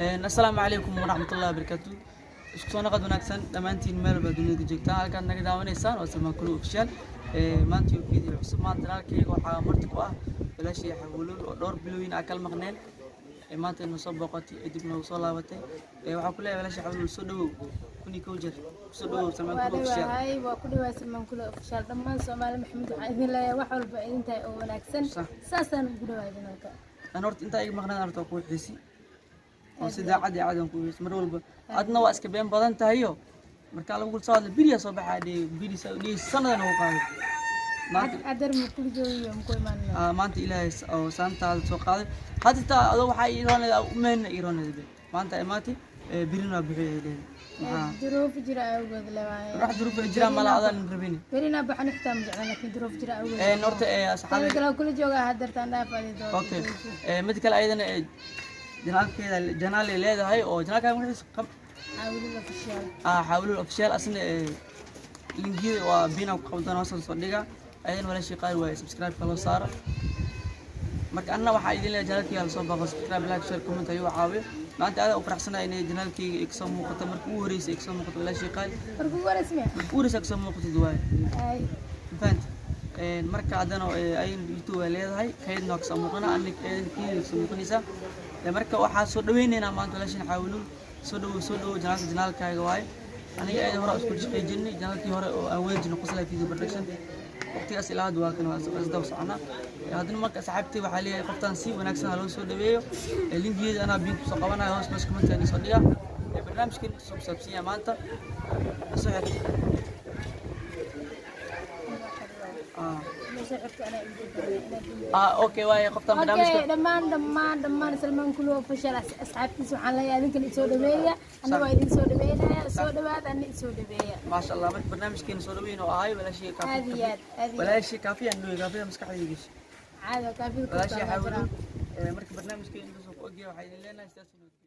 السلام عليكم ورحمة الله وبركاته. isku soo naqad wanaagsan dhamaantiin meel walba dunida joogtaan halkaan naga daawanaysaan oo Salman Kulu official maanta video cusub maanta halkayga waxaa marti ku ah walaashii xawluul oo dhowr bilooyin ah kala maqneen maanta inuu soo boqotay dib noo soo laabatay waxaa ku leeyahay walaashii xawluul soo dhawow kuni ka wajar soo dhawow Salman Kulu official waa ku dhawaad Salman Kulu official dhammaan Soomaali Maxamed waxaan idin leeyahay wax walba idin tahay oo wanaagsan saasaan ugu dhawaadin halka aan horta inta ay maqnaan arto ku xiisi oo sida caadi aan ku mar walba adna waa iska been badan tahayo marka lagu soo hadlo biriya soo baxay biri sanadan oo qaaday maanta adar ma ku jooyo ma ku imaanay maanta ilaahay oo saantaada soo qaaday hadda adoo waxa iiroonada u meena iiroonada maanta imaatay birina bixiyay duruuf jira awgeed leeyahay wax duruuf jira ma laadan rabini birina baxan ixtaam jeclaan laakiin duruuf jira awgeed horta asxaabta kala kula jooga hadartaan dhaafay doon okay mid kale ayadana janaalkeeda janaal leedahay oo janaalka wuxuu qab xawluul official xawluul official asna linkiga waa bina ku qabdan hoos soo dhiga ayadana wala shaqaar way subscribe kala saara marka anna waxa idin leeyahay janaalkiga soo baaqo subscribe like share comment ayu caawiyo maanta aad u faraxsanahay inay janaalkiga iga soo muuqato markii ugu horeysay iga soo muuqato wala shaqaar markii ugu horeysay ugu soo muuqato duwaay ay fant marka adana ay YouTube leedahay kaydna ka soo muuqana anniga kiga soo muuqanaysa marka waxa soo dhaweynayna maanta walaashin xawluul soo dhaw janaalkaaga waay aniga ay hore isku shaqeeyay janaalkii hore oo aan weejino qoslay video production waqtigaas ilaa hadda waa kan isdaba socona hadana marka saxaabtii waxa leeyahay qoftan si wanaagsan loo soo dhaweeyo linkigeeda ana biin soo qabanayo hoos meesha comment soo dhiga barnaamijkan soo saabsan maanta soo xirtay اوكي واي قفطان برنامجك اوكي دمان سلمان كلو official asxaabtiisa waxaan leeyahay idinka soo dhaweeya anaga idin soo dhaweynaya soo dhawaad ani soo dhaweeya ما شاء الله marka barnaamijkeena soo dhaweyn oo ahay wala shay kaafi wala shay kaafi aan kaafi maskaxdayda caado kaafi wala shay xawluul marka barnaamijkeena soo ku ogiyo waxay leeyahay